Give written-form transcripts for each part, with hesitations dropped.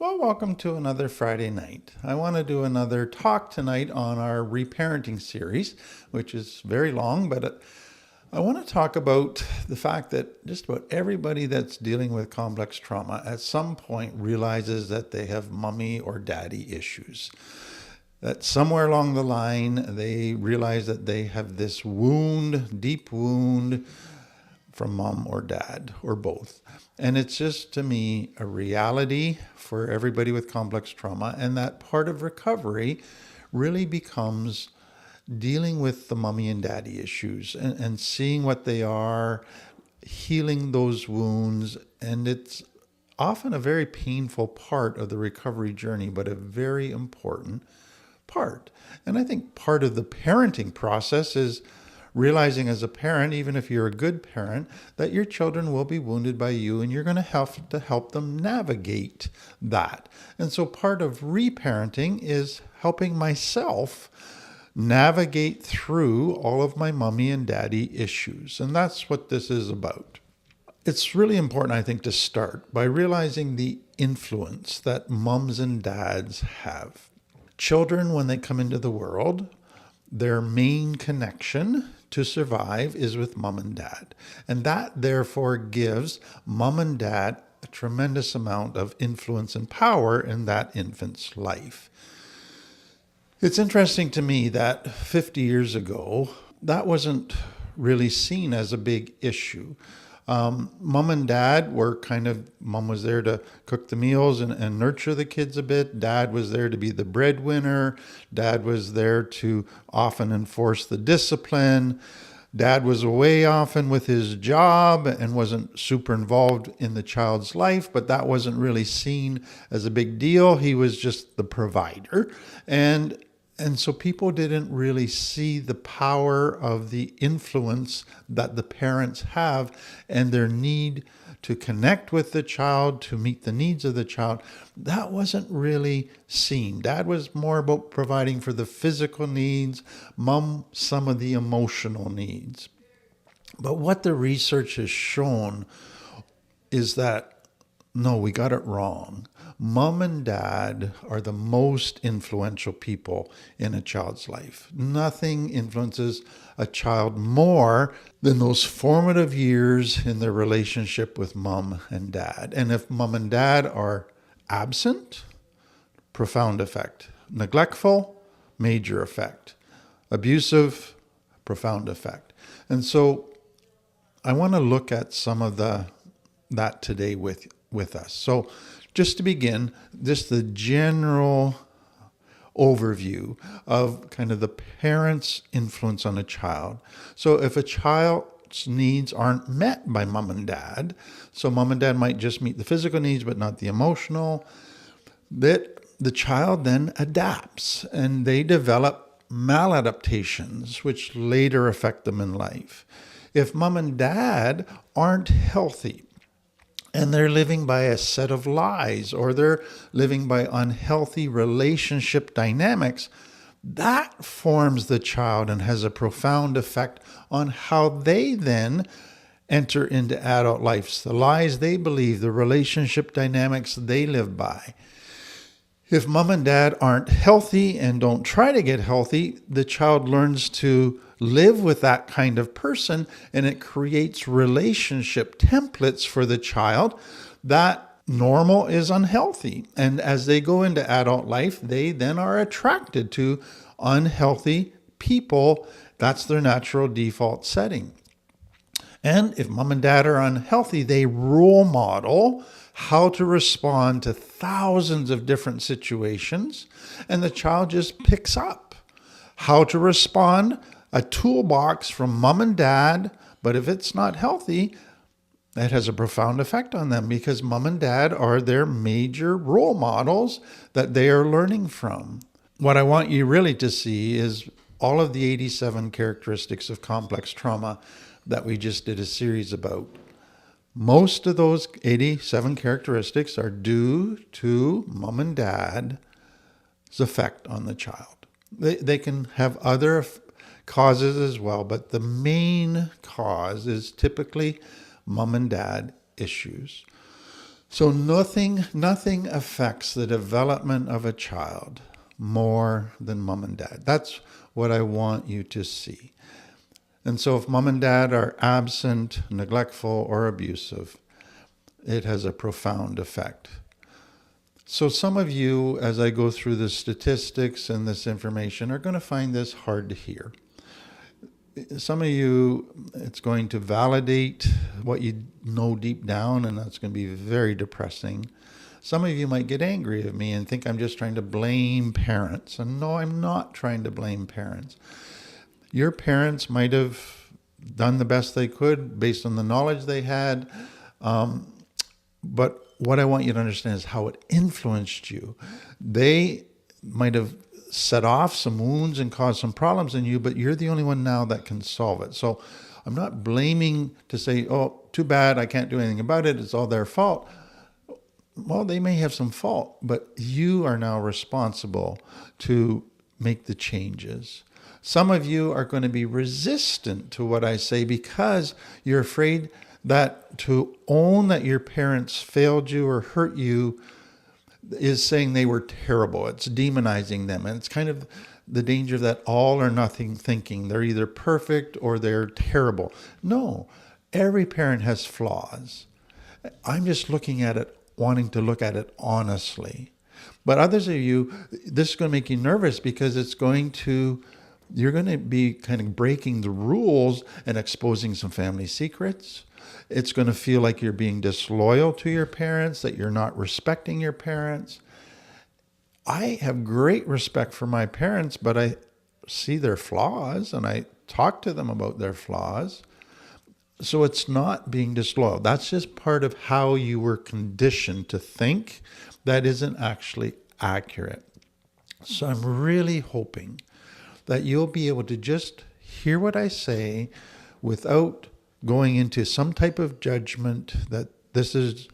Well, welcome to another Friday night. I want to do another talk tonight on our ReParenting series, which is very long, but I want to talk about the fact that just about everybody that's dealing with complex trauma at some point realizes that they have mommy or daddy issues. That somewhere along the line, they realize that they have this wound, deep wound, from mom or dad or both. And it's just, to me, a reality for everybody with complex trauma. And that part of recovery really becomes dealing with the mommy and daddy issues and seeing what they are, healing those wounds. And it's often a very painful part of the recovery journey, but a very important part. And I think part of the parenting process is realizing as a parent, even if you're a good parent, that your children will be wounded by you and you're going to have to help them navigate that. And so part of reparenting is helping myself navigate through all of my mommy and daddy issues. And that's what this is about. It's really important, I think, to start by realizing the influence that moms and dads have. Children, when they come into the world, their main connection to survive is with mom and dad. And that therefore gives mom and dad a tremendous amount of influence and power in that infant's life. It's interesting to me that 50 years ago, that wasn't really seen as a big issue. Mom and dad were mom was there to cook the meals and nurture the kids a bit. Dad was there to be the breadwinner. Dad was there to often enforce the discipline. Dad was away often with his job and wasn't super involved in the child's life, but that wasn't really seen as a big deal. He was just the provider. And so people didn't really see the power of the influence that the parents have and their need to connect with the child, to meet the needs of the child. That wasn't really seen. Dad was more about providing for the physical needs, mom some of the emotional needs. But what the research has shown is that, no, we got it wrong. Mom and dad are the most influential people in a child's life. Nothing influences a child more than those formative years in their relationship with mom and dad. And if mom and dad are absent, profound effect. Neglectful, major effect. Abusive, profound effect. And so I want to look at some of that today with us. So just to begin, just the general overview of kind of the parent's influence on a child. So if a child's needs aren't met by mom and dad, so mom and dad might just meet the physical needs but not the emotional, that the child then adapts and they develop maladaptations which later affect them in life. If mom and dad aren't healthy, and they're living by a set of lies, or they're living by unhealthy relationship dynamics, that forms the child and has a profound effect on how they then enter into adult life. The lies they believe, the relationship dynamics they live by. If mom and dad aren't healthy and don't try to get healthy, the child learns to live with that kind of person, and it creates relationship templates for the child that normal is unhealthy. And as they go into adult life, they then are attracted to unhealthy people. That's their natural default setting. And if mom and dad are unhealthy, they role model how to respond to thousands of different situations, and the child just picks up how to respond, a toolbox from mom and dad. But if it's not healthy, that has a profound effect on them because mom and dad are their major role models that they are learning from. What I want you really to see is all of the 87 characteristics of complex trauma that we just did a series about. Most of those 87 characteristics are due to mom and dad's effect on the child. They can have other causes as well, but the main cause is typically mom and dad issues. So nothing affects the development of a child more than mom and dad. That's what I want you to see. And so if mom and dad are absent, neglectful, or abusive, it has a profound effect. So some of you, as I go through the statistics and this information, are going to find this hard to hear. Some of you, it's going to validate what you know deep down, and that's going to be very depressing. Some of you might get angry at me and think I'm just trying to blame parents. And no, I'm not trying to blame parents. Your parents might have done the best they could based on the knowledge they had. But what I want you to understand is how it influenced you. They might have set off some wounds and caused some problems in you, but you're the only one now that can solve it. So I'm not blaming to say, oh, too bad, I can't do anything about it, it's all their fault. Well, they may have some fault, but you are now responsible to make the changes. Some of you are going to be resistant to what I say because you're afraid that to own that your parents failed you or hurt you is saying they were terrible. It's demonizing them. And it's kind of the danger of that all or nothing thinking. They're either perfect or they're terrible. No, every parent has flaws. I'm just looking at it, wanting to look at it honestly. But others of you, this is going to make you nervous because you're going to be kind of breaking the rules and exposing some family secrets. It's going to feel like you're being disloyal to your parents, that you're not respecting your parents. I have great respect for my parents, but I see their flaws and I talk to them about their flaws. So it's not being disloyal. That's just part of how you were conditioned to think. That isn't actually accurate. So I'm really hoping that you'll be able to just hear what I say without going into some type of judgment that this is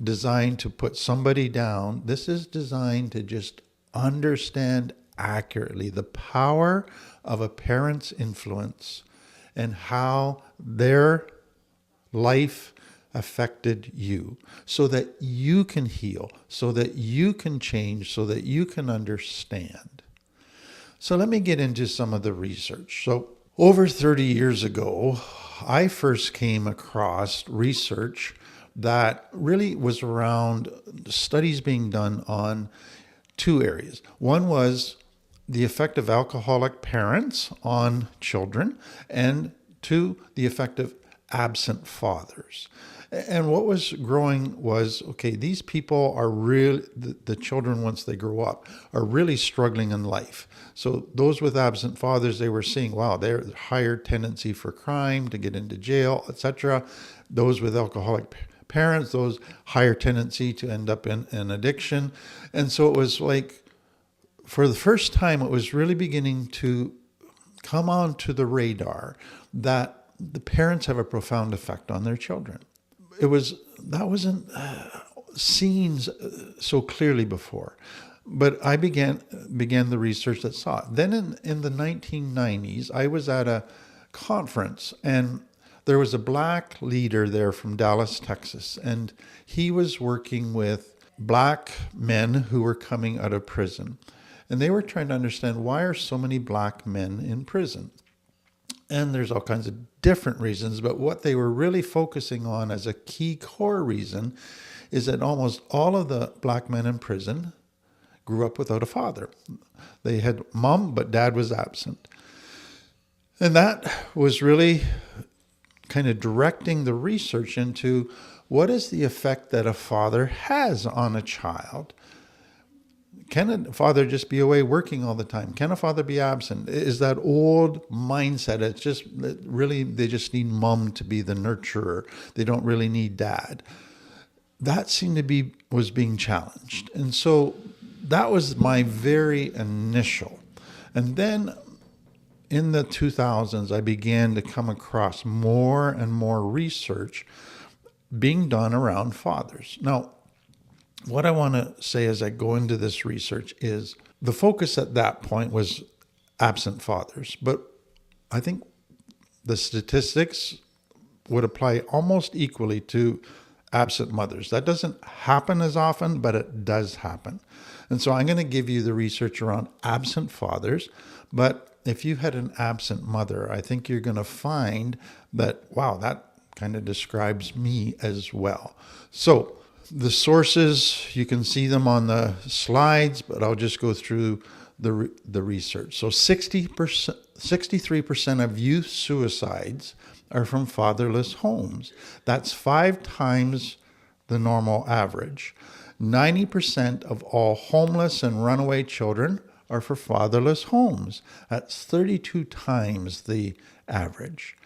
designed to put somebody down. This is designed to just understand accurately the power of a parent's influence and how their life affected you so that you can heal, so that you can change, so that you can understand. So let me get into some of the research. So over 30 years ago, I first came across research that really was around studies being done on two areas. One was the effect of alcoholic parents on children, and two, the effect of absent fathers. And what was growing was, okay, these people are really, the children once they grow up, are really struggling in life. So those with absent fathers, they were seeing, wow, they're higher tendency for crime, to get into jail, etc. Those with alcoholic parents, those higher tendency to end up in addiction. And so it was like, for the first time, it was really beginning to come onto the radar that the parents have a profound effect on their children. That wasn't seen so clearly before, but I began the research that saw it. Then in the 1990s, I was at a conference and there was a black leader there from Dallas, Texas, and he was working with black men who were coming out of prison. And they were trying to understand, why are so many black men in prison? And there's all kinds of different reasons, but what they were really focusing on as a key core reason is that almost all of the black men in prison grew up without a father. They had mom, but dad was absent. And that was really kind of directing the research into what is the effect that a father has on a child. Can a father just be away working all the time? Can a father be absent? Is that old mindset? It's just really, they just need mom to be the nurturer. They don't really need dad. That seemed to was being challenged. And so that was my very initial. And then in the 2000s, I began to come across more and more research being done around fathers. Now, what I want to say as I go into this research is the focus at that point was absent fathers, but I think the statistics would apply almost equally to absent mothers. That doesn't happen as often, but it does happen. And so I'm going to give you the research around absent fathers. But if you had an absent mother, I think you're going to find that, wow, that kind of describes me as well. So the sources, you can see them on the slides, but I'll just go through the research. So 63% of youth suicides are from fatherless homes. That's 5 times the normal average. 90% of all homeless and runaway children are for fatherless homes. That's 32 times the average.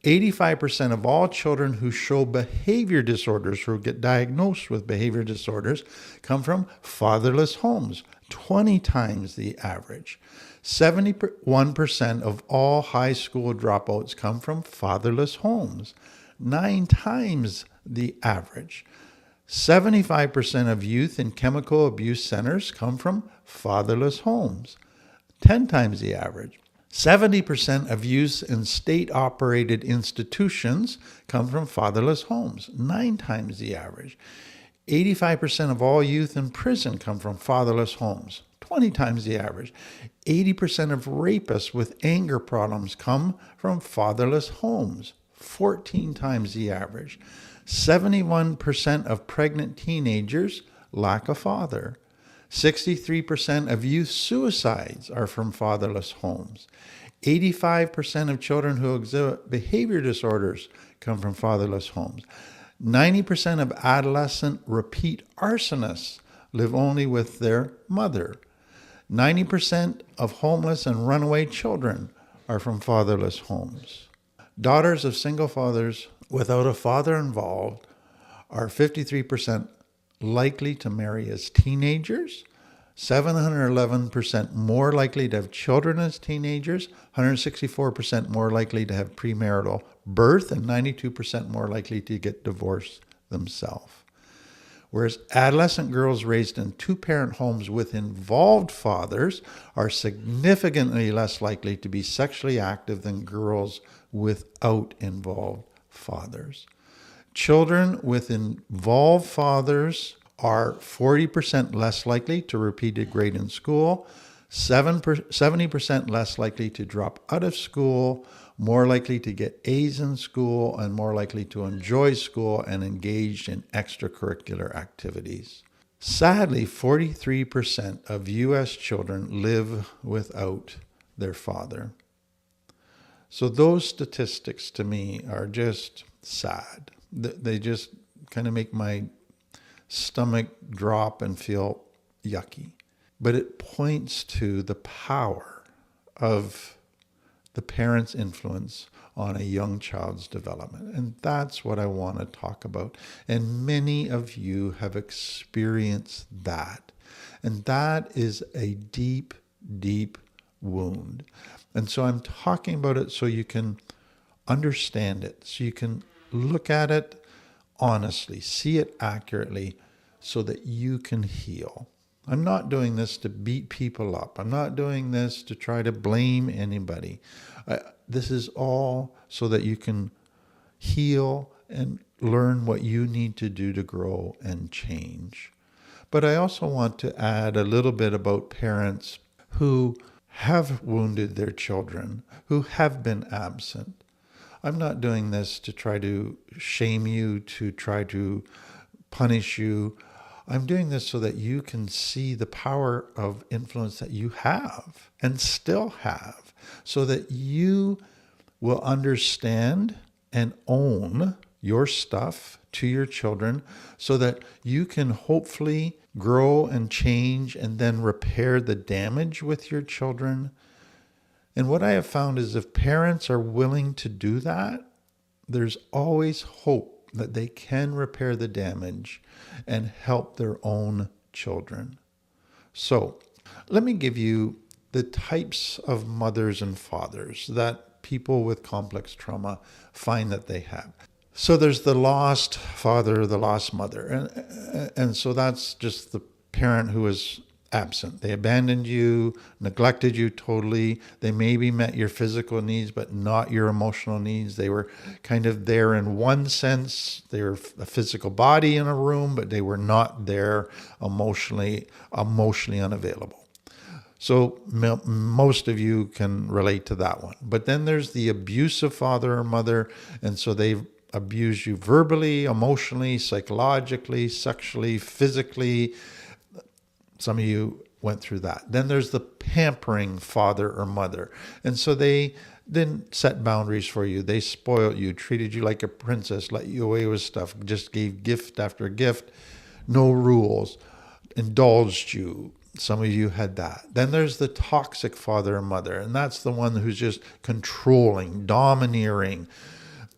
85% of all children who show behavior disorders, who get diagnosed with behavior disorders, come from fatherless homes, 20 times the average. 71% of all high school dropouts come from fatherless homes, 9 times the average. 75% of youth in chemical abuse centers come from fatherless homes, 10 times the average. 70% of youth in state-operated institutions come from fatherless homes, 9 times the average. 85% of all youth in prison come from fatherless homes, 20 times the average. 80% of rapists with anger problems come from fatherless homes, 14 times the average. 71% of pregnant teenagers lack a father. 63% of youth suicides are from fatherless homes. 85% of children who exhibit behavior disorders come from fatherless homes. 90% of adolescent repeat arsonists live only with their mother. 90% of homeless and runaway children are from fatherless homes. Daughters of single fathers without a father involved are 53% likely to marry as teenagers, 711% more likely to have children as teenagers, 164% more likely to have premarital birth, and 92% more likely to get divorced themselves. Whereas adolescent girls raised in 2-parent homes with involved fathers are significantly less likely to be sexually active than girls without involved fathers. Children with involved fathers are 40% less likely to repeat a grade in school, 70% less likely to drop out of school, more likely to get A's in school, and more likely to enjoy school and engage in extracurricular activities. Sadly, 43% of U.S. children live without their father. So those statistics to me are just sad. They just kind of make my stomach drop and feel yucky. But it points to the power of the parent's influence on a young child's development. And that's what I want to talk about. And many of you have experienced that. And that is a deep, deep wound. And so I'm talking about it so you can understand it, so you can look at it honestly, see it accurately, so that you can heal. I'm not doing this to beat people up. I'm not doing this to try to blame anybody. This is all so that you can heal and learn what you need to do to grow and change. But I also want to add a little bit about parents who have wounded their children, who have been absent. I'm not doing this to try to shame you, to try to punish you. I'm doing this so that you can see the power of influence that you have and still have, so that you will understand and own your stuff to your children, so that you can hopefully grow and change and then repair the damage with your children. And what I have found is if parents are willing to do that, there's always hope that they can repair the damage and help their own children. So let me give you the types of mothers and fathers that people with complex trauma find that they have. So there's the lost father, the lost mother. And so that's just the parent who is absent. They abandoned you, neglected you totally. They maybe met your physical needs, but not your emotional needs. They were kind of there in one sense. They were a physical body in a room, but they were not there emotionally unavailable. So most of you can relate to that one. But then there's the abusive father or mother, and so they've abused you verbally, emotionally, psychologically, sexually, physically. Some of you went through that. Then there's the pampering father or mother. And so they didn't set boundaries for you. They spoiled you, treated you like a princess, let you away with stuff, just gave gift after gift, no rules, indulged you. Some of you had that. Then there's the toxic father or mother, and that's the one who's just controlling, domineering.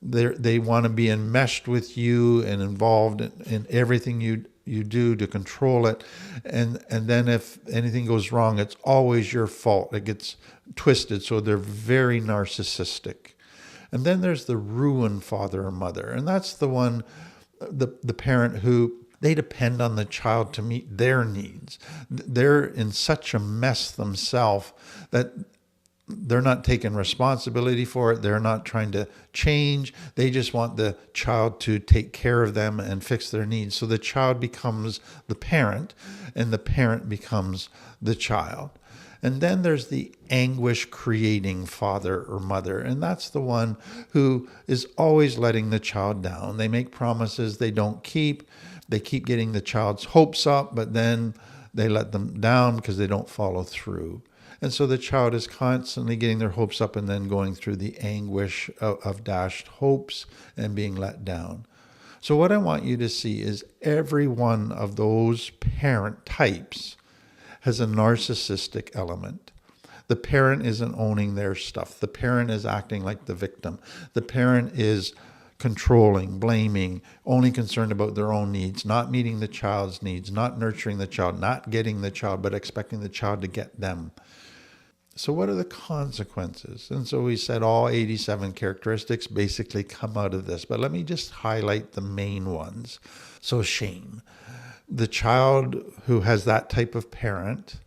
They want to be enmeshed with you and involved in everything you do to control it. And then if anything goes wrong, it's always your fault. It gets twisted, so they're very narcissistic. And then there's the ruined father or mother, and that's the one, the parent who they depend on the child to meet their needs. They're in such a mess themselves that they're not taking responsibility for it. They're not trying to change. They just want the child to take care of them and fix their needs. So the child becomes the parent, and the parent becomes the child. And then there's the anguish-creating father or mother, and that's the one who is always letting the child down. They make promises they don't keep. They keep getting the child's hopes up, but then they let them down because they don't follow through. And so the child is constantly getting their hopes up and then going through the anguish of dashed hopes and being let down. So what I want you to see is every one of those parent types has a narcissistic element. The parent isn't owning their stuff. The parent is acting like the victim. The parent is controlling, blaming, only concerned about their own needs, not meeting the child's needs, not nurturing the child, not getting the child, but expecting the child to get them. So what are the consequences? And so we said all 87 characteristics basically come out of this, but let me just highlight the main ones. So shame. The child who has that type of parent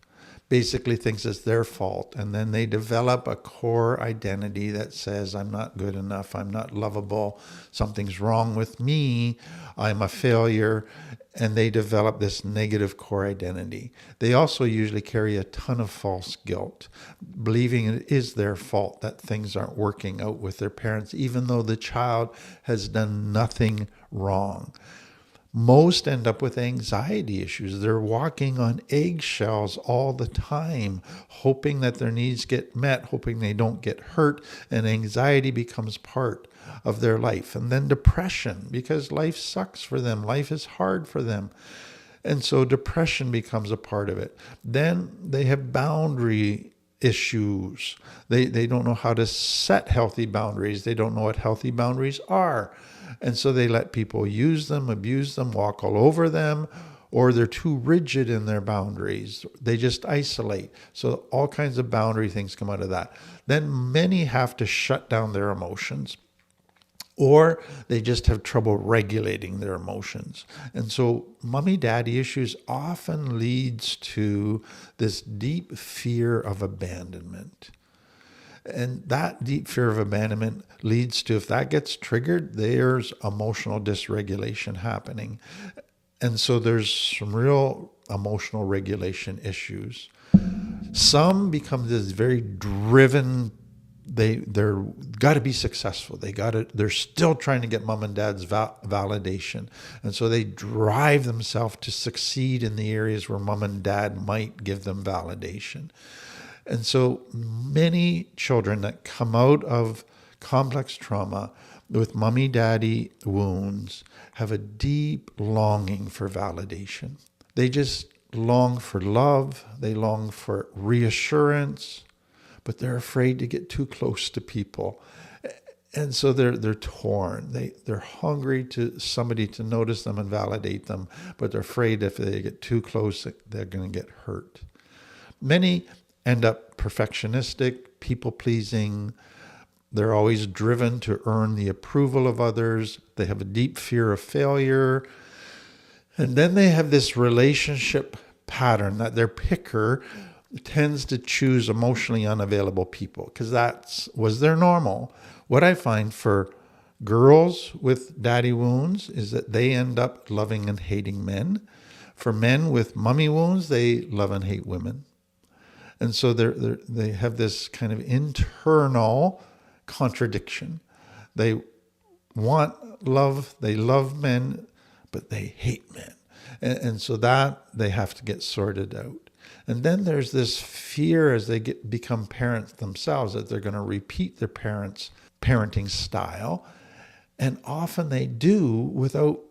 basically thinks it's their fault, and then they develop a core identity that says, I'm not good enough, I'm not lovable, something's wrong with me, I'm a failure, and they develop this negative core identity. They also usually carry a ton of false guilt, believing it is their fault that things aren't working out with their parents, even though the child has done nothing wrong. Most end up with anxiety issues. They're walking on eggshells all the time, hoping that their needs get met, hoping they don't get hurt, and anxiety becomes part of their life. And then depression, because life sucks for them. Life is hard for them. And so depression becomes a part of it. Then they have boundary issues. They don't know how to set healthy boundaries. They don't know what healthy boundaries are. And so they let people use them, abuse them, walk all over them, or they're too rigid in their boundaries. They just isolate. So all kinds of boundary things come out of that. Then many have to shut down their emotions, or they just have trouble regulating their emotions. And so mommy-daddy issues often leads to this deep fear of abandonment. And that deep fear of abandonment leads to, if that gets triggered, there's emotional dysregulation happening. And so there's some real emotional regulation issues. Some become this very driven, they're got to be successful. They're still trying to get mom and dad's validation. And so they drive themselves to succeed in the areas where mom and dad might give them validation. And so many children that come out of complex trauma with mommy-daddy wounds have a deep longing for validation. They just long for love. They long for reassurance, but they're afraid to get too close to people. And so they're torn. They're hungry to somebody to notice them and validate them, but they're afraid if they get too close, they're going to get hurt. Many end up perfectionistic, people-pleasing. They're always driven to earn the approval of others. They have a deep fear of failure. And then they have this relationship pattern that their picker tends to choose emotionally unavailable people because that was their normal. What I find for girls with daddy wounds is that they end up loving and hating men. For men with mummy wounds, they love and hate women. And so they have this kind of internal contradiction. They want love, they love men, but they hate men. And so that they have to get sorted out. And then there's this fear as they become parents themselves that they're going to repeat their parents' parenting style. And often they do without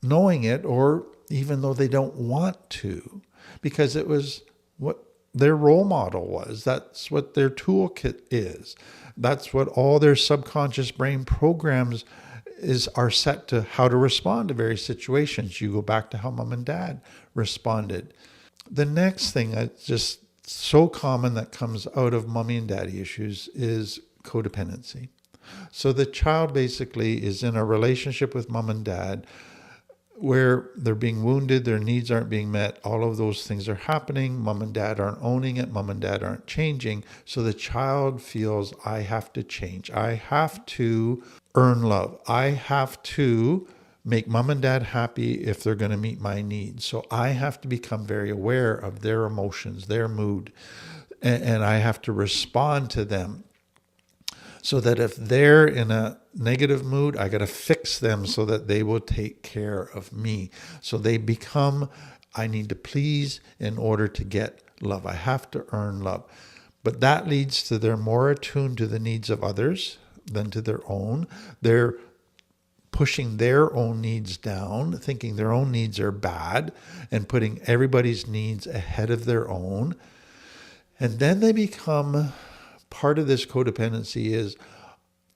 knowing it, or even though they don't want to, because it was what their role model was. That's what their toolkit is. That's what all their subconscious brain programs are set to how to respond to various situations. You go back to how mom and dad responded. The next thing that's just so common that comes out of mommy and daddy issues is codependency. So the child basically is in a relationship with mom and dad where they're being wounded, their needs aren't being met, all of those things are happening, mom and dad aren't owning it, mom and dad aren't changing, so the child feels, I have to change, I have to earn love, I have to make mom and dad happy if they're going to meet my needs, so I have to become very aware of their emotions, their mood, and I have to respond to them. So that if they're in a negative mood, I got to fix them so that they will take care of me. So they become, I need to please in order to get love. I have to earn love. But that leads to they're more attuned to the needs of others than to their own. They're pushing their own needs down, thinking their own needs are bad, and putting everybody's needs ahead of their own. And then they become... Part of this codependency is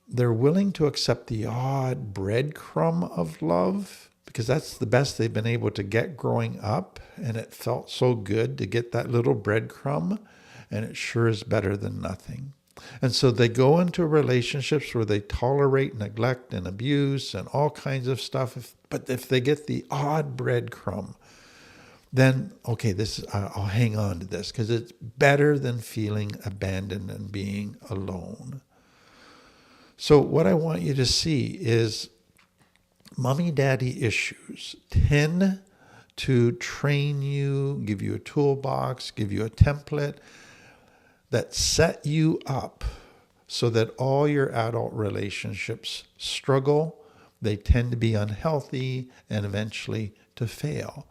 they're willing to accept the odd breadcrumb of love because that's the best they've been able to get growing up. And it felt so good to get that little breadcrumb, and it sure is better than nothing. And so they go into relationships where they tolerate neglect and abuse and all kinds of stuff. But if they get the odd breadcrumb, then, okay, I'll hang on to this because it's better than feeling abandoned and being alone. So what I want you to see is mommy-daddy issues tend to train you, give you a toolbox, give you a template that set you up so that all your adult relationships struggle, they tend to be unhealthy, and eventually to fail.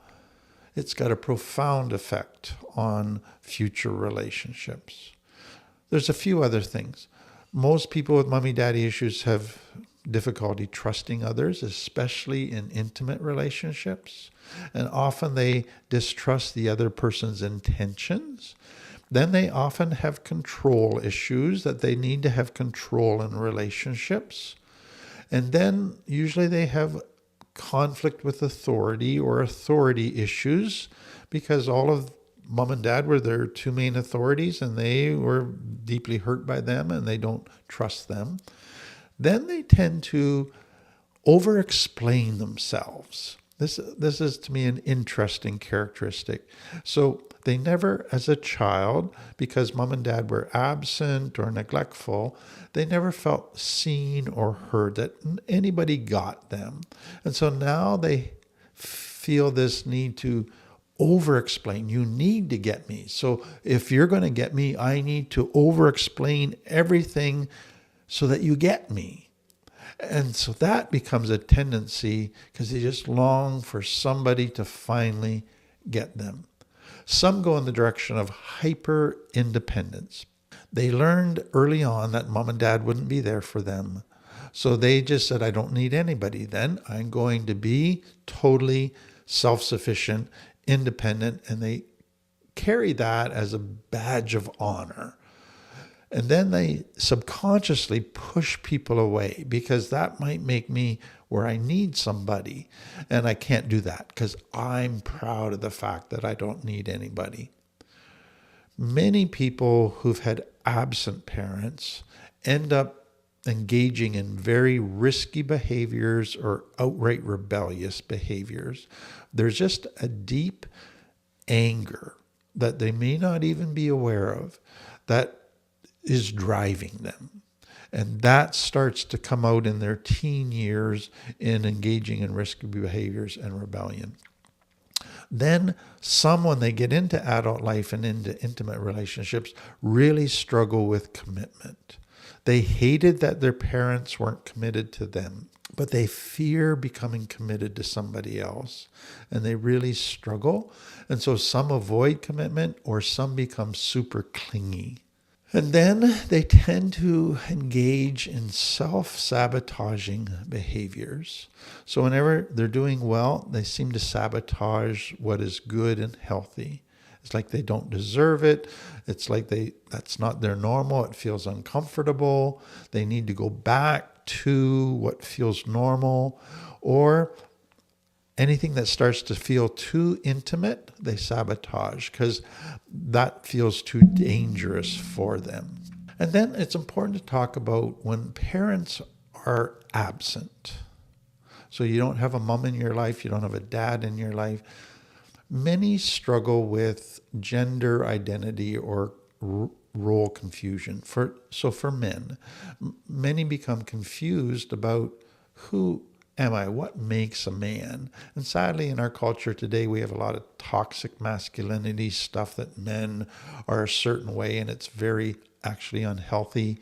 It's got a profound effect on future relationships. There's a few other things. Most people with mommy-daddy issues have difficulty trusting others, especially in intimate relationships. And often they distrust the other person's intentions. Then they often have control issues that they need to have control in relationships. And then usually they have conflict with authority or authority issues because all of mom and dad were their two main authorities and they were deeply hurt by them and they don't trust them. Then they tend to over-explain themselves. This is to me an interesting characteristic. So they never, as a child, because mom and dad were absent or neglectful, they never felt seen or heard, that anybody got them. And so now they feel this need to over-explain. You need to get me. So if you're going to get me, I need to over-explain everything so that you get me. And so that becomes a tendency because they just long for somebody to finally get them. Some go in the direction of hyper independence. They learned early on that mom and dad wouldn't be there for them. So they just said, I don't need anybody then. I'm going to be totally self-sufficient, independent, and they carry that as a badge of honor. And then they subconsciously push people away because that might make me where I need somebody. And I can't do that because I'm proud of the fact that I don't need anybody. Many people who've had absent parents end up engaging in very risky behaviors or outright rebellious behaviors. There's just a deep anger that they may not even be aware of that is driving them. And that starts to come out in their teen years in engaging in risky behaviors and rebellion. Then some, when they get into adult life and into intimate relationships, really struggle with commitment. They hated that their parents weren't committed to them, but they fear becoming committed to somebody else. And they really struggle. And so some avoid commitment, or some become super clingy. And then they tend to engage in self-sabotaging behaviors. So whenever they're doing well, they seem to sabotage what is good and healthy. It's like they don't deserve it. It's like that's not their normal. It feels uncomfortable. They need to go back to what feels normal. Or anything that starts to feel too intimate, they sabotage because that feels too dangerous for them. And then it's important to talk about when parents are absent. So you don't have a mom in your life, you don't have a dad in your life. Many struggle with gender identity or role confusion. So for men, many become confused about who am I? What makes a man? And sadly, in our culture today, we have a lot of toxic masculinity stuff that men are a certain way, and it's very actually unhealthy.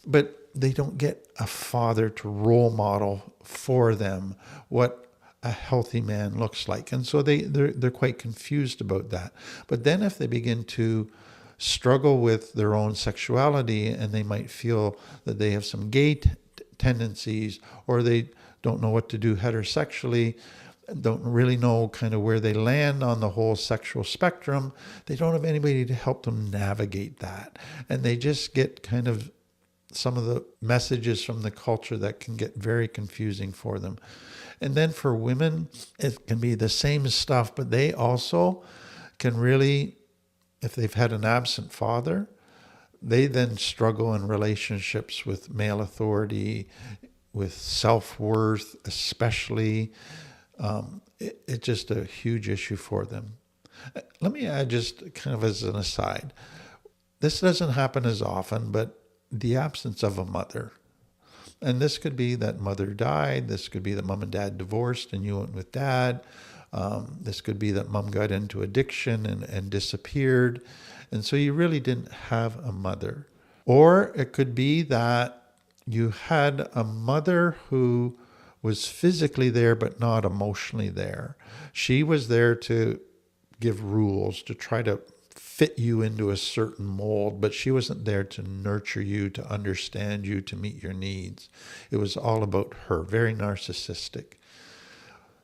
But they don't get a father to role model for them what a healthy man looks like. And so they're quite confused about that. But then if they begin to struggle with their own sexuality, and they might feel that they have some gay tendencies, or they don't know what to do heterosexually, don't really know kind of where they land on the whole sexual spectrum. They don't have anybody to help them navigate that. And they just get kind of some of the messages from the culture that can get very confusing for them. And then for women, it can be the same stuff, but they also can really, if they've had an absent father, they then struggle in relationships with male authority, with self-worth, especially. It's just a huge issue for them. Let me add, just kind of as an aside, this doesn't happen as often, but the absence of a mother. And this could be that mother died. This could be that mom and dad divorced and you went with dad. This could be that mom got into addiction and disappeared. And so you really didn't have a mother. Or it could be that you had a mother who was physically there but not emotionally there. She was there to give rules, to try to fit you into a certain mold, but she wasn't there to nurture you, to understand you, to meet your needs. It was all about her, very narcissistic.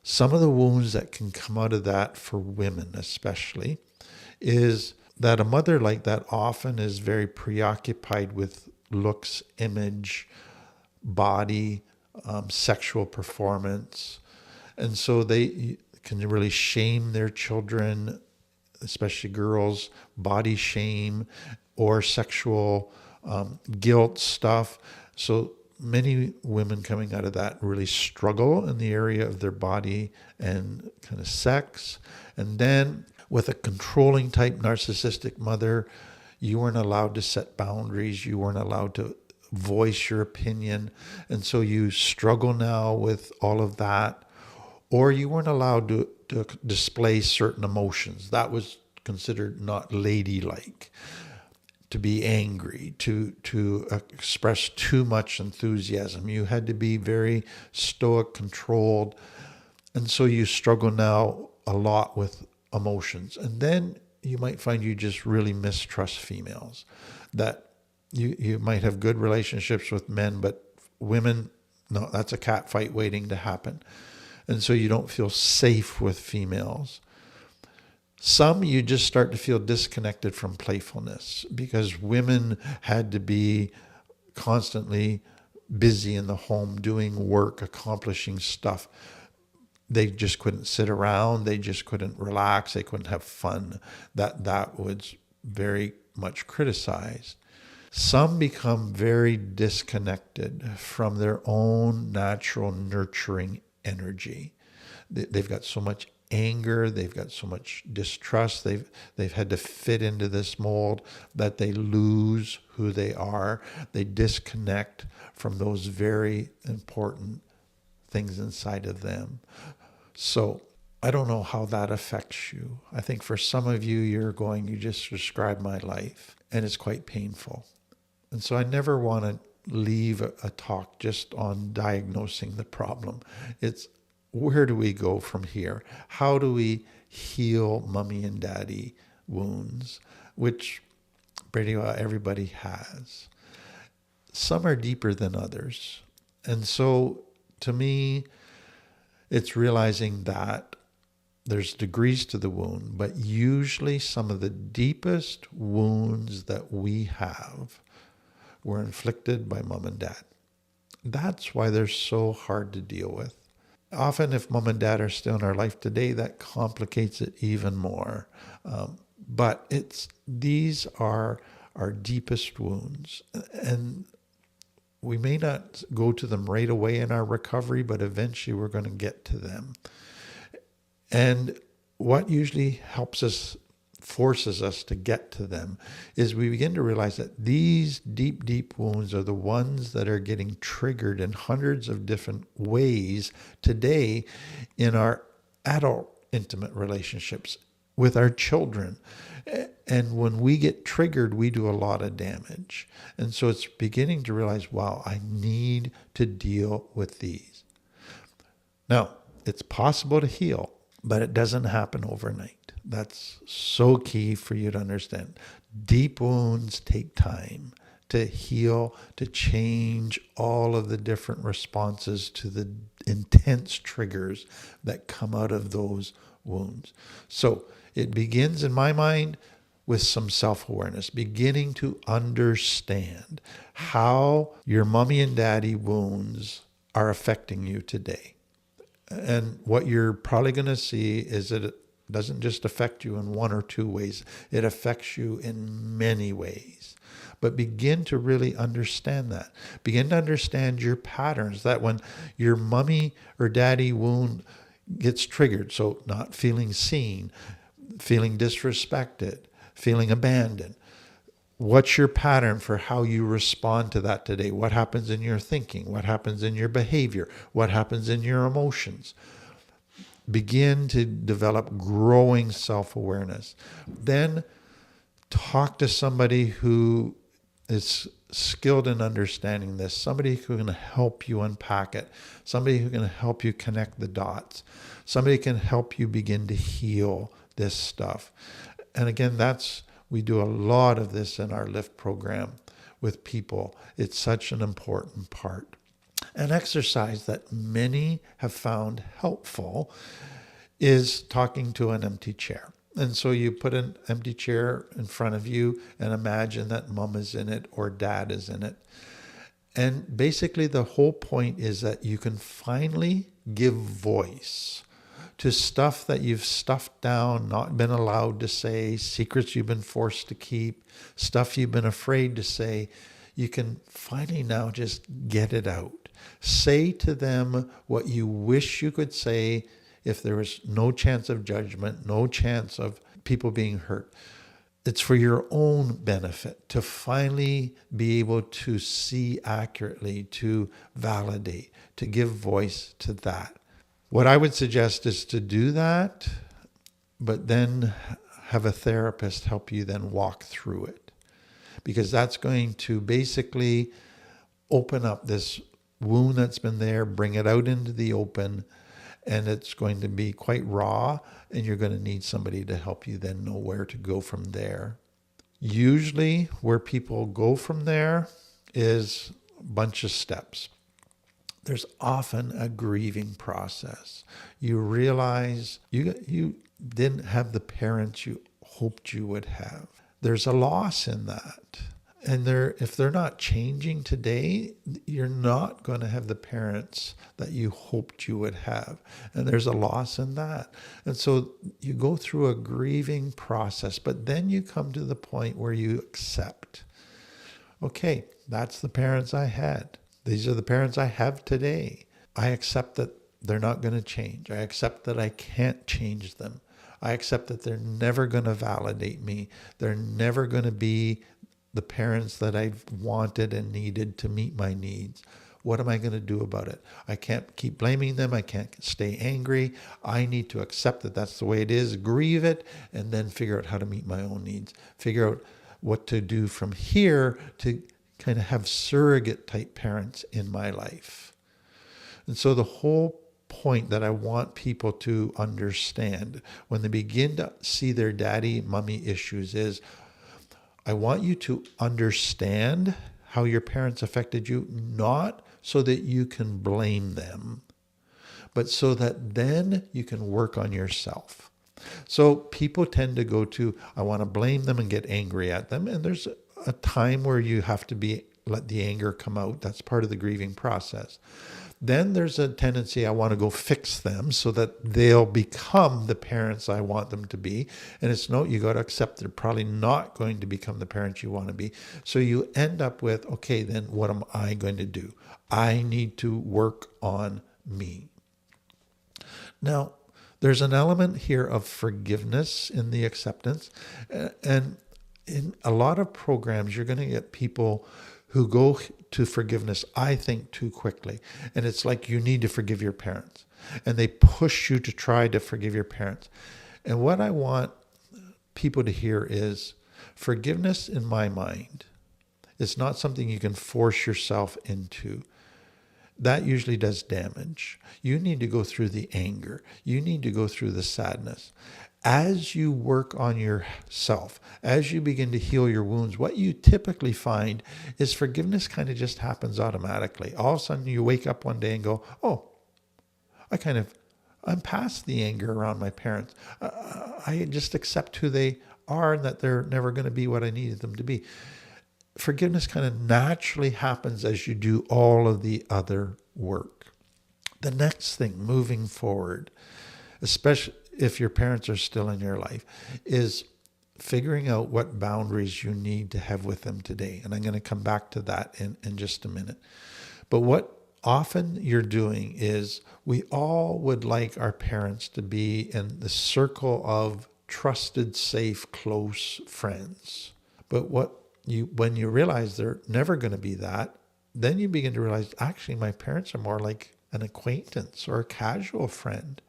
Some of the wounds that can come out of that for women especially is that a mother like that often is very preoccupied with looks, image, body, sexual performance. And so they can really shame their children, especially girls, body shame or sexual guilt stuff. So many women coming out of that really struggle in the area of their body and kind of sex. And then with a controlling type narcissistic mother, you weren't allowed to set boundaries. You weren't allowed to voice your opinion. And so you struggle now with all of that. Or you weren't allowed to display certain emotions. That was considered not ladylike. To be angry, to express too much enthusiasm. You had to be very stoic, controlled. And so you struggle now a lot with emotions. And then you might find you just really mistrust females. That you might have good relationships with men, but women, no, that's a cat fight waiting to happen. And so you don't feel safe with females. Some, you just start to feel disconnected from playfulness because women had to be constantly busy in the home, doing work, accomplishing stuff. They just couldn't sit around. They just couldn't relax. They couldn't have fun. That was very much criticized. Some become very disconnected from their own natural nurturing energy. They've got so much anger, they've got so much distrust, they've had to fit into this mold that they lose who they are. They disconnect from those very important things inside of them. So I don't know how that affects you. I think for some of you, you just described my life, and it's quite painful. And so I never want to leave a talk just on diagnosing the problem. It's where do we go from here? How do we heal mommy and daddy wounds, which pretty well everybody has. Some are deeper than others. And so to me, it's realizing that there's degrees to the wound, but usually some of the deepest wounds that we have were inflicted by mom and dad. That's why they're so hard to deal with. Often if mom and dad are still in our life today, that complicates it even more. But these are our deepest wounds. And we may not go to them right away in our recovery, but eventually we're going to get to them. And what usually forces us to get to them is we begin to realize that these deep, deep wounds are the ones that are getting triggered in hundreds of different ways today in our adult intimate relationships with our children. And when we get triggered, we do a lot of damage. And so it's beginning to realize, wow, I need to deal with these. Now, it's possible to heal, but it doesn't happen overnight. That's so key for you to understand. Deep wounds take time to heal, to change all of the different responses to the intense triggers that come out of those wounds. So it begins, in my mind, with some self-awareness, beginning to understand how your mommy and daddy wounds are affecting you today. And what you're probably going to see is that it doesn't just affect you in one or two ways. It affects you in many ways. But begin to really understand that. Begin to understand your patterns, that when your mommy or daddy wound gets triggered, so not feeling seen, feeling disrespected, feeling abandoned, what's your pattern for how you respond to that today? What happens in your thinking? What happens in your behavior? What happens in your emotions? Begin to develop growing self-awareness. Then talk to somebody who is skilled in understanding this, somebody who can help you unpack it, somebody who can help you connect the dots, somebody can help you begin to heal this stuff. And again, we do a lot of this in our LIFT program with people. It's such an important part. An exercise that many have found helpful is talking to an empty chair. And so you put an empty chair in front of you and imagine that mom is in it or dad is in it. And basically the whole point is that you can finally give voice to stuff that you've stuffed down, not been allowed to say, secrets you've been forced to keep, stuff you've been afraid to say. You can finally now just get it out. Say to them what you wish you could say if there was no chance of judgment, no chance of people being hurt. It's for your own benefit to finally be able to see accurately, to validate, to give voice to that. What I would suggest is to do that, but then have a therapist help you then walk through it. Because that's going to basically open up this wound that's been there, bring it out into the open, and it's going to be quite raw, and you're going to need somebody to help you then know where to go from there. Usually where people go from there is a bunch of steps. There's often a grieving process. You realize you didn't have the parents you hoped you would have. There's a loss in that. And if they're not changing today, you're not going to have the parents that you hoped you would have. And there's a loss in that. And so you go through a grieving process, but then you come to the point where you accept, okay, that's the parents I had. These are the parents I have today. I accept that they're not going to change. I accept that I can't change them. I accept that they're never going to validate me. They're never going to be the parents that I've wanted and needed to meet my needs. What am I going to do about it? I can't keep blaming them. I can't stay angry. I need to accept that that's the way it is, grieve it, and then figure out how to meet my own needs. Figure out what to do from here to kind of have surrogate type parents in my life. And so the whole point that I want people to understand when they begin to see their daddy, mommy issues is, I want you to understand how your parents affected you, not so that you can blame them, but so that then you can work on yourself. So people tend to go to, I want to blame them and get angry at them. And there's a time where you have to let the anger come out. That's part of the grieving process. Then there's a tendency, I want to go fix them so that they'll become the parents I want them to be. And it's no, you got to accept they're probably not going to become the parents you want to be. So you end up with, okay, then what am I going to do? I need to work on me. Now, there's an element here of forgiveness in the acceptance. And in a lot of programs, you're going to get people who go to forgiveness, I think, too quickly. And it's like you need to forgive your parents. And they push you to try to forgive your parents. And what I want people to hear is forgiveness, in my mind, is not something you can force yourself into. That usually does damage. You need to go through the anger. You need to go through the sadness. As you work on yourself, as you begin to heal your wounds, what you typically find is forgiveness kind of just happens automatically. All of a sudden you wake up one day and go, oh, I'm past the anger around my parents. I just accept who they are and that they're never going to be what I needed them to be. Forgiveness kind of naturally happens as you do all of the other work. The next thing moving forward, especially if your parents are still in your life, is figuring out what boundaries you need to have with them today. And I'm going to come back to that in just a minute. But what often you're doing is we all would like our parents to be in the circle of trusted, safe, close friends. But when you realize they're never going to be that, then you begin to realize, actually, my parents are more like an acquaintance or a casual friend.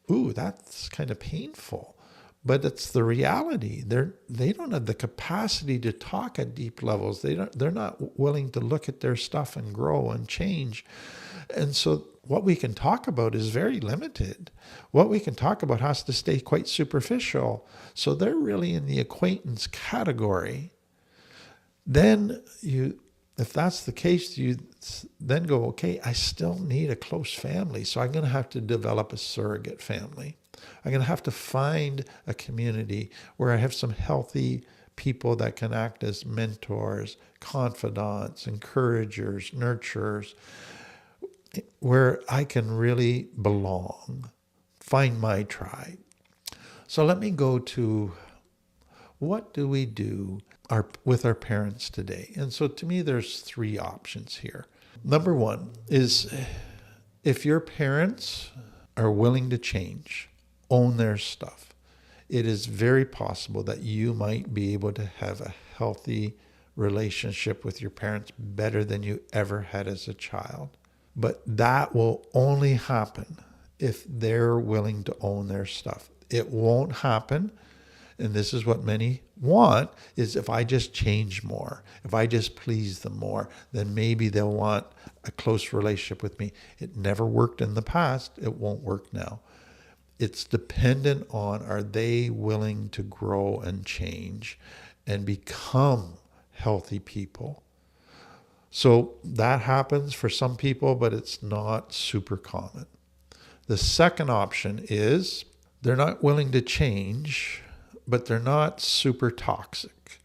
Ooh, that's kind of painful. But it's the reality. They don't have the capacity to talk at deep levels. They're not willing to look at their stuff and grow and change. And so what we can talk about is very limited. What we can talk about has to stay quite superficial. So they're really in the acquaintance category. Then if that's the case, you then go, okay, I still need a close family. So I'm going to have to develop a surrogate family. I'm going to have to find a community where I have some healthy people that can act as mentors, confidants, encouragers, nurturers, where I can really belong, find my tribe. So let me go to what do we do with our parents today? And so to me, there's three options here. Number one is if your parents are willing to change, own their stuff, it is very possible that you might be able to have a healthy relationship with your parents better than you ever had as a child. But that will only happen if they're willing to own their stuff. It won't happen, and this is what many want, is if I just change more, if I just please them more, then maybe they'll want a close relationship with me. It never worked in the past. It won't work now. It's dependent on, are they willing to grow and change and become healthy people? So that happens for some people, but it's not super common. The second option is they're not willing to change, but they're not super toxic.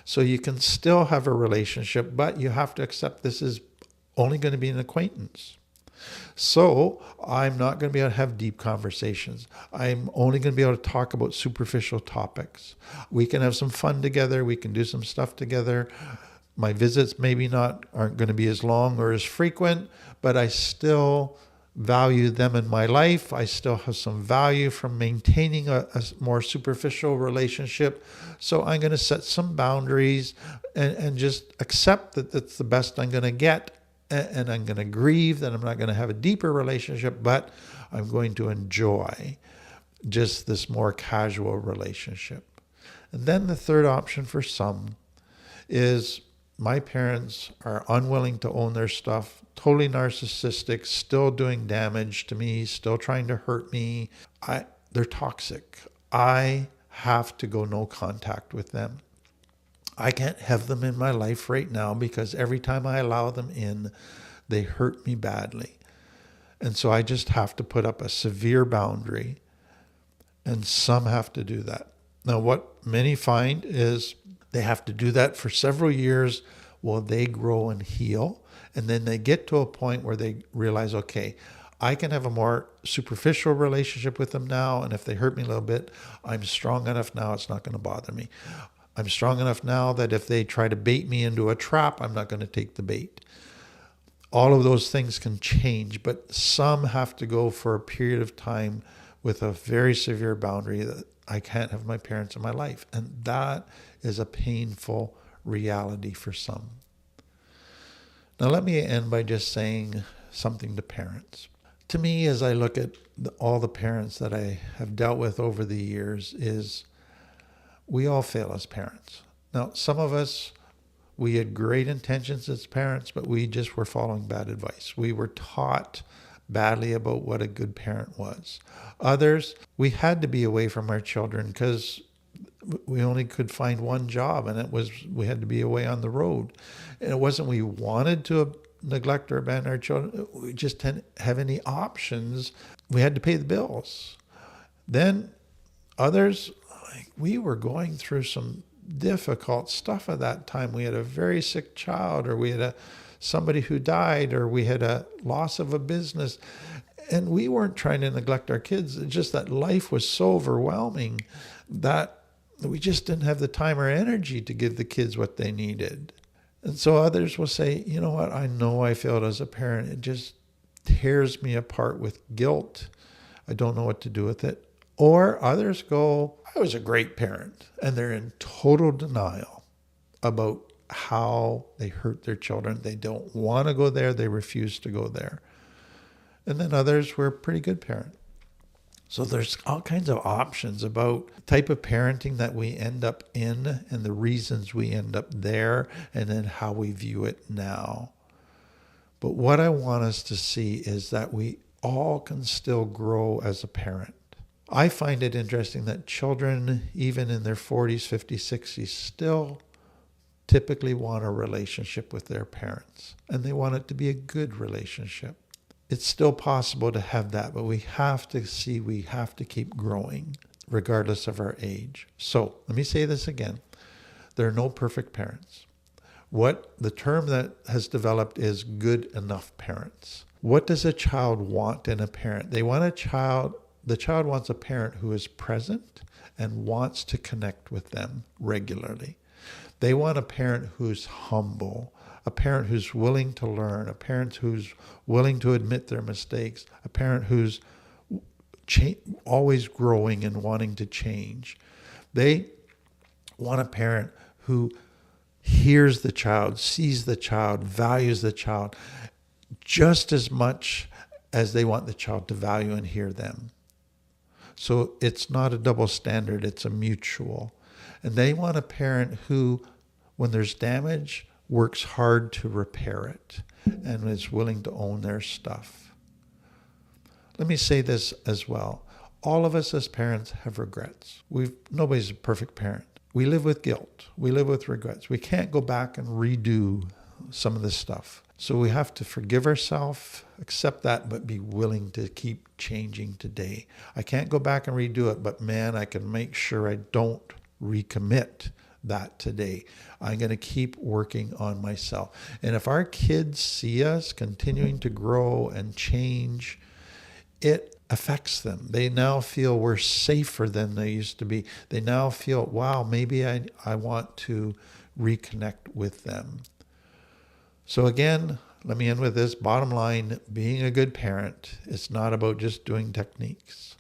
So you can still have a relationship, but you have to accept this is only going to be an acquaintance. So I'm not going to be able to have deep conversations. I'm only going to be able to talk about superficial topics. We can have some fun together. We can do some stuff together. My visits maybe aren't going to be as long or as frequent, but I still value them in my life. I still have some value from maintaining a more superficial relationship. So I'm going to set some boundaries and just accept that that's the best I'm going to get. And I'm going to grieve that I'm not going to have a deeper relationship, but I'm going to enjoy just this more casual relationship. And then the third option for some is my parents are unwilling to own their stuff, totally narcissistic, still doing damage to me, still trying to hurt me. They're toxic. I have to go no contact with them. I can't have them in my life right now because every time I allow them in, they hurt me badly. And so I just have to put up a severe boundary, and some have to do that. Now, what many find is they have to do that for several years while they grow and heal. And then they get to a point where they realize, okay, I can have a more superficial relationship with them now. And if they hurt me a little bit, I'm strong enough now, it's not going to bother me. I'm strong enough now that if they try to bait me into a trap, I'm not going to take the bait. All of those things can change, but some have to go for a period of time with a very severe boundary that I can't have my parents in my life. And that is a painful reality for some. Now, let me end by just saying something to parents. To me, as I look at all the parents that I have dealt with over the years, is we all fail as parents. Now, some of us, we had great intentions as parents, but we just were following bad advice. We were taught badly about what a good parent was. Others, we had to be away from our children because we only could find one job, and we had to be away on the road. And it wasn't we wanted to neglect or abandon our children. We just didn't have any options. We had to pay the bills. Then others, we were going through some difficult stuff at that time. We had a very sick child, or we had somebody who died, or we had a loss of a business. And we weren't trying to neglect our kids. It's just that life was so overwhelming that we just didn't have the time or energy to give the kids what they needed. And so others will say, you know what, I know I failed as a parent. It just tears me apart with guilt. I don't know what to do with it. Or others go, I was a great parent. And they're in total denial about how they hurt their children. They don't want to go there. They refuse to go there. And then others were a pretty good parent. So there's all kinds of options about the type of parenting that we end up in and the reasons we end up there, and then how we view it now. But what I want us to see is that we all can still grow as a parent. I find it interesting that children, even in their 40s, 50s, 60s, still typically want a relationship with their parents, and they want it to be a good relationship. It's still possible to have that, but we have to keep growing regardless of our age. So let me say this again. There are no perfect parents. What the term that has developed is good enough parents. What does a child want in a parent? The child wants a parent who is present and wants to connect with them regularly. They want a parent who's humble, a parent who's willing to learn, a parent who's willing to admit their mistakes, a parent who's always growing and wanting to change. They want a parent who hears the child, sees the child, values the child just as much as they want the child to value and hear them. So it's not a double standard, it's a mutual. And they want a parent who, when there's damage, works hard to repair it and is willing to own their stuff. Let me say this as well. All of us as parents have regrets. Nobody's a perfect parent. We live with guilt. We live with regrets. We can't go back and redo some of this stuff. So we have to forgive ourselves, accept that, but be willing to keep changing today. I can't go back and redo it, but man, I can make sure I don't recommit that today. I'm going to keep working on myself. And if our kids see us continuing to grow and change, it affects them. They now feel we're safer than they used to be. They now feel, wow, maybe I want to reconnect with them. So again, let me end with this. Bottom line, being a good parent, it's not about just doing techniques.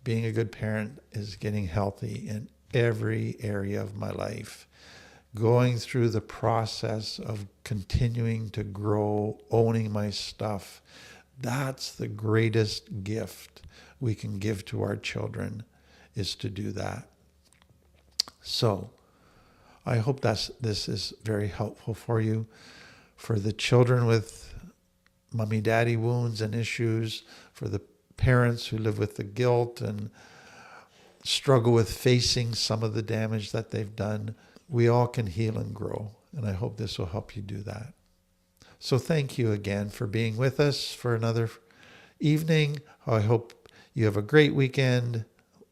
Being a good parent is getting healthy in every area of my life. Going through the process of continuing to grow, owning my stuff. That's the greatest gift we can give to our children, is to do that. So I hope this is very helpful for you. For the children with mommy daddy wounds and issues, for the parents who live with the guilt and struggle with facing some of the damage that they've done, we all can heal and grow. And I hope this will help you do that. So thank you again for being with us for another evening. I hope you have a great weekend.